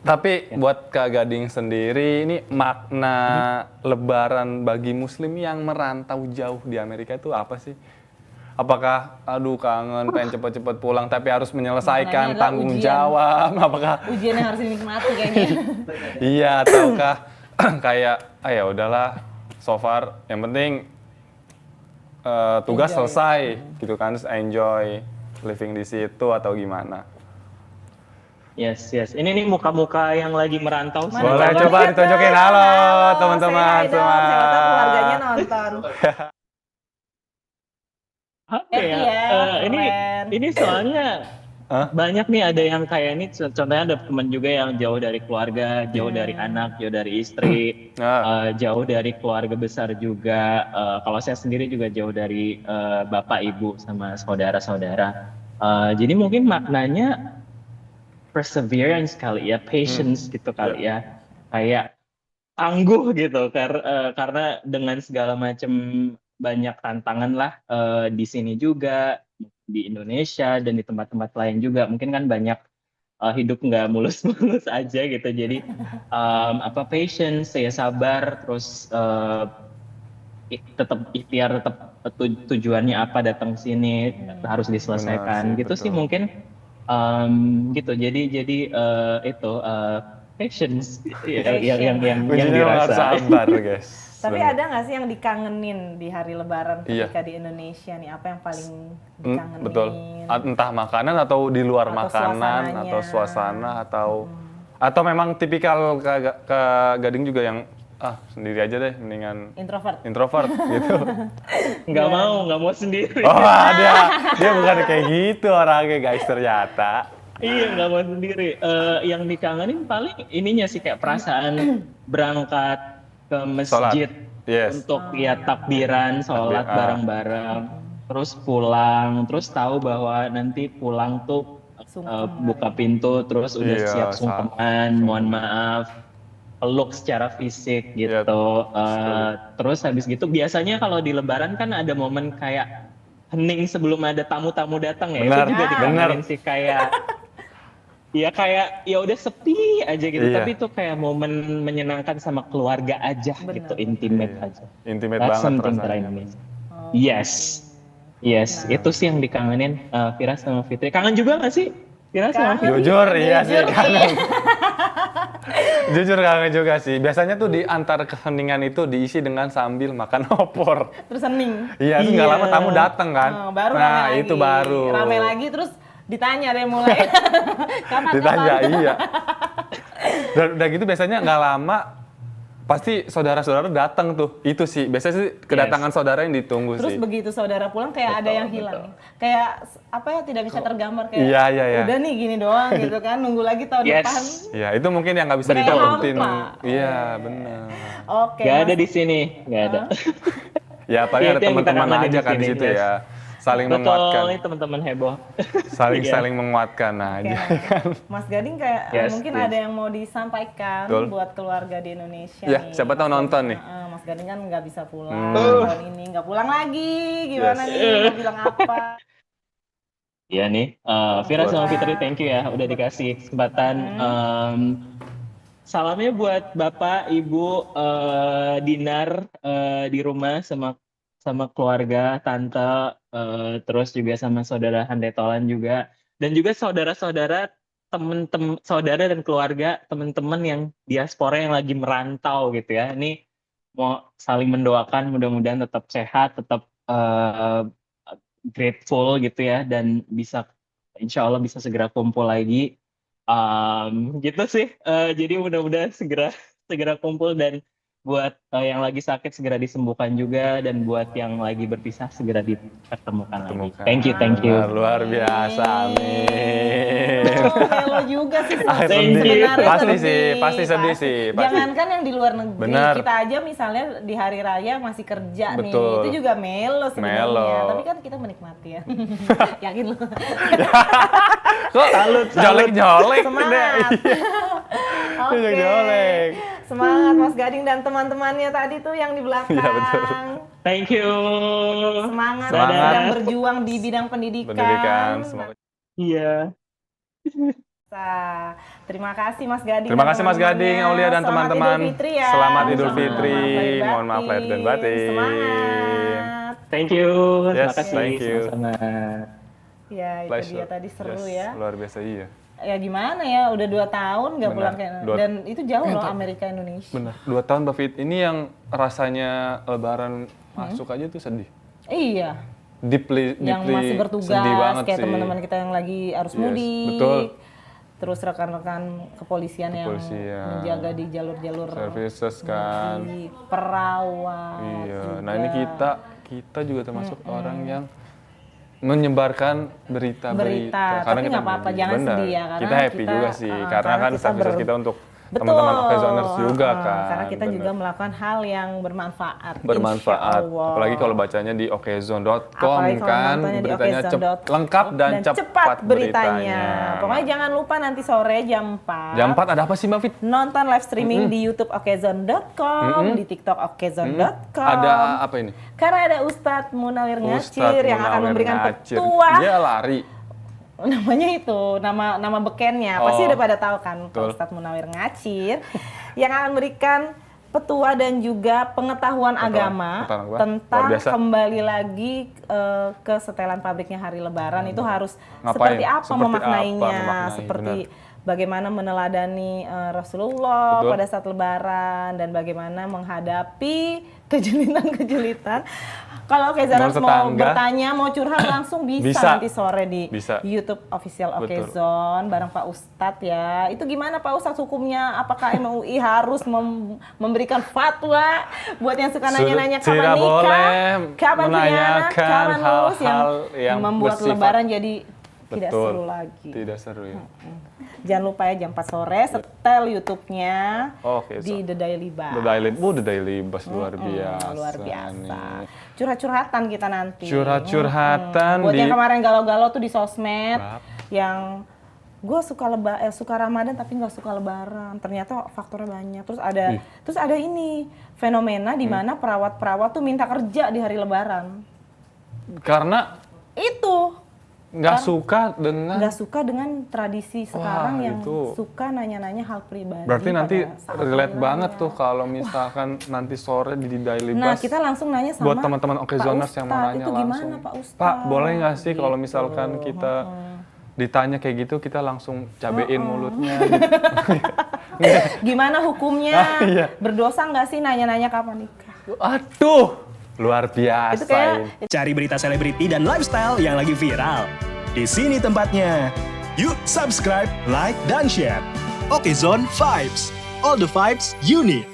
Tapi Ya. buat Kak Gading sendiri, ini makna Lebaran bagi Muslim yang merantau jauh di Amerika itu apa sih? Apakah aduh kangen pengen cepet-cepet pulang tapi harus Maknanya menyelesaikan adalah tanggung ujian. jawab? Apakah Ujian yang harus dinikmati kayaknya. iya ataukah kayak ya udahlah so far yang penting tugas Enjoy. selesai gitu kan, terus enjoy living di situ atau gimana? Yes. Ini nih muka-muka yang lagi merantau Mana Boleh coba coba lihat ditunjukin. dong. Halo Halo, teman-teman say hi dong. semua. Siapa tahu keluarganya nonton. Apa Happy ya? ya, Ini keren. soalnya Hah? banyak nih ada yang kayak ini contohnya ada teman juga yang jauh dari keluarga, jauh dari anak, jauh dari istri, Nah, jauh dari keluarga besar juga. Kalau saya sendiri juga jauh dari bapak ibu sama saudara-saudara. Jadi mungkin maknanya perseverance kali ya, patience gitu kali ya, kayak tangguh gitu karena dengan segala macam banyak tantangan lah di sini juga di Indonesia dan di tempat-tempat lain juga mungkin kan banyak hidup nggak mulus-mulus aja gitu jadi apa patience saya sabar terus tetap ikhtiar tetap tujuannya apa datang ke sini harus benar sih, diselesaikan gitu sih betul. mungkin gitu jadi itu patience yang Kuncinya memang harus dirasa. sabar, guys. Tapi Benar. ada nggak sih yang dikangenin di hari Lebaran Iya. ketika di Indonesia nih? Apa yang paling Mm, dikangenin? betul. Entah makanan atau di luar Atau makanan suasananya. atau suasana atau memang tipikal ke Gading juga yang sendiri aja deh mendingan Introvert. introvert gitu. nggak mau sendiri. Oh, dia bukan kayak gitu orangnya, guys, ternyata. Iya nggak mau sendiri. Yang dikangenin paling ininya sih kayak perasaan berangkat ke masjid Yes. untuk ya takbiran, sholat Takbir, bareng-bareng, terus pulang, terus tahu bahwa nanti pulang tuh Sungkem buka pintu, terus udah Iya, siap sungkeman, mohon maaf, peluk secara fisik Iya, gitu. sekali. Terus habis gitu biasanya kalau di Lebaran kan ada momen kayak hening sebelum ada tamu-tamu datang ya, Benar, itu juga benar. dikangenin sih kayak ya udah sepi aja gitu, Iya. tapi itu kayak momen menyenangkan sama keluarga aja gitu, intimate Iya. aja. Intimate That's banget something that I rasanya. miss. Yes, itu sih yang dikangenin Vira sama Fitri. Kangen juga nggak sih Vira sama Fitri? Jujur, iya sih, Jujur kangen. Jujur kangen juga sih. Biasanya tuh di antara keheningan itu diisi dengan sambil makan opor. Terus hening. Iya, terus nggak Iya. lama tamu datang kan. Baru Nah, rame lagi. itu baru. Rame lagi terus ditanya deh mulai. Kapan? Ditanya, iya. Dan udah gitu biasanya nggak lama pasti saudara-saudara datang tuh. Itu sih, biasanya sih kedatangan saudara yang ditunggu Terus sih. begitu saudara pulang kayak ada yang hilang. Kayak apa ya tidak bisa tergambar kayak. Iya. Udah nih gini doang gitu kan. Nunggu lagi tahun Yes. depan. Iya, itu mungkin yang nggak bisa Kayak ditakutin. hampa. Iya, benar. Oke. Gak ada Mas. di sini, gak ada. Ya, paling Iya, ada itu yang kita teman-teman kangenin aja di kan di sini, situ yes. ya. Saling menguatkan. Betul, ini teman-teman heboh. Iya. Saling menguatkan Oke, aja. Mas Gading kayak Yes, mungkin please. ada yang mau disampaikan Betul. buat keluarga di Indonesia Ya, nih. siapa tahu Mas nonton Gading, nih. Mas Gading kan nggak bisa pulang tahun ini, nggak pulang lagi. Gimana Yes. nih? Mau bilang apa? Iya nih, Vira sama Fitri, thank you ya udah dikasih kesempatan. Salamnya buat Bapak, Ibu, Dinar di rumah sama keluarga, tante, terus juga sama saudara Handetolan juga, dan juga saudara-saudara, teman-teman, saudara dan keluarga, teman-teman yang diaspora yang lagi merantau gitu ya. Ini mau saling mendoakan, mudah-mudahan tetap sehat, tetap grateful gitu ya, dan bisa, insya Allah bisa segera kumpul lagi. Gitu sih. Jadi mudah-mudahan segera kumpul, dan buat yang lagi sakit segera disembuhkan juga, dan buat yang lagi berpisah segera dipertemukan lagi. Thank you. Benar, luar biasa, amin. Melo juga sih Sedih. sebenarnya Pasti sedih sih, pasti. Jangankan yang di luar negeri, Benar. kita aja misalnya di hari raya masih kerja nih, Betul. itu juga melo sebenarnya. Melo. Tapi kan kita menikmati ya. Yakin lu? Kok nyolek-nyolek? Semangat. Oke. Nyolek. Semangat Mas Gading dan teman-temannya tadi tuh yang di belakang. Iya, betul. Thank you. Semangat, Semangat. sedang berjuang di bidang pendidikan. Pendidikan, semoga Iya. Terima kasih Mas Gading. Terima kasih Mas Gading, Aulia dan Selamat teman-teman. Idul Fitri ya. Selamat Idul Mohon Fitri. Mohon maaf lahir dan batin. Semangat. Thank you, Yes, terima kasih. thank you. Sama-sama. Ya itu Pleasure. dia tadi seru Yes, ya. luar biasa iya. Ya gimana ya, udah 2 tahun nggak Benar. pulang kayak dan itu jauh loh Amerika Indonesia. Benar. 2 tahun Mbak Fit. Ini yang rasanya Lebaran masuk aja tuh sedih. Iya. Deeply Yang masih bertugas sedih banget kayak sih. teman-teman kita yang lagi harus Yes, mudik. betul. Terus rekan-rekan kepolisian yang Kepolisian. menjaga di jalur-jalur Services kan. di perawat. Iya. juga. Nah ini kita juga termasuk orang yang menyebarkan berita-berita. Tapi nggak apa-apa, jangan benar. sedih ya, karena kita happy kita, juga sih, karena karena kan kita services kita untuk Betul. teman-teman Okezoners juga kan. Karena kita benar. juga melakukan hal yang bermanfaat. Bermanfaat, insya Allah. apalagi kalau bacanya di okezone.com Apalagi kalau kan, nontonnya di beritanya okezone.com lengkap dan cepat beritanya. Pokoknya jangan lupa nanti sore jam 4. Jam 4 ada apa sih Mbak Fit? Nonton live streaming di YouTube okezone.com, di TikTok okezone.com. Ada apa ini? Karena ada Ustadz Munawir Ngacir Ustadz yang akan Munawir memberikan Ngacir. petua. Dia lari. Namanya itu, nama bekennya. Pasti Oh. udah pada tahu kan, Pak Betul. Ustadz Munawir Ngacir yang akan memberikan petua dan juga pengetahuan agama pengetahuan agama. tentang Luar biasa. kembali lagi ke setelan pabriknya hari Lebaran itu harus Ngapain? seperti apa Seperti memaknainya, apa memaknai, seperti bagaimana meneladani Rasulullah Betul. pada saat Lebaran dan bagaimana menghadapi kejulitan-kejulitan. Kalau Okezoners Menurut mau tetangga. bertanya, mau curhat langsung bisa, Bisa. nanti sore di Bisa. YouTube official Betul. Okezone bareng Pak Ustadz ya. Itu gimana Pak Ustadz hukumnya? Apakah MUI harus memberikan fatwa buat yang suka nanya-nanya kapan Tidak nikah, boleh kapan khianat, menanyakan kapan lulus hal-hal yang membuat bersifat- Lebaran jadi tidak Betul. seru lagi. Tidak seru ya. Jangan lupa ya jam 4 sore setel YouTube-nya Oke, di The Daily Buzz. The Daily Buzz luar biasa. Luar biasa. nih. Curhat-curhatan kita nanti. Curhat-curhatan Buat di yang kemarin galau-galau tuh di sosmed, Bap. yang gue suka Ramadan tapi nggak suka Lebaran. Ternyata faktornya banyak. Terus ada ini fenomena di mana perawat-perawat tuh minta kerja di hari Lebaran. karena Itu nggak suka dengan tradisi sekarang yang itu. suka nanya-nanya hal pribadi. berarti nanti pada saat relate Lebaran. banget tuh kalau misalkan nanti sore di Daily Nah, Buzz. kita langsung nanya sama buat teman-teman Okezoners Pak yang mau Ustadz, nanya itu gimana langsung. Pak Ustadz? Pak, boleh nggak sih kalau Gitu. misalkan kita ditanya kayak gitu kita langsung cabein mulutnya. Gimana hukumnya? Iya. Berdosa nggak sih nanya-nanya kapan nikah? Aduh, luar biasa. Itu kayak ini. Cari berita selebriti dan lifestyle yang lagi viral. Di sini tempatnya. Yuk subscribe, like, dan share. Okezone Vibes. All the vibes you need.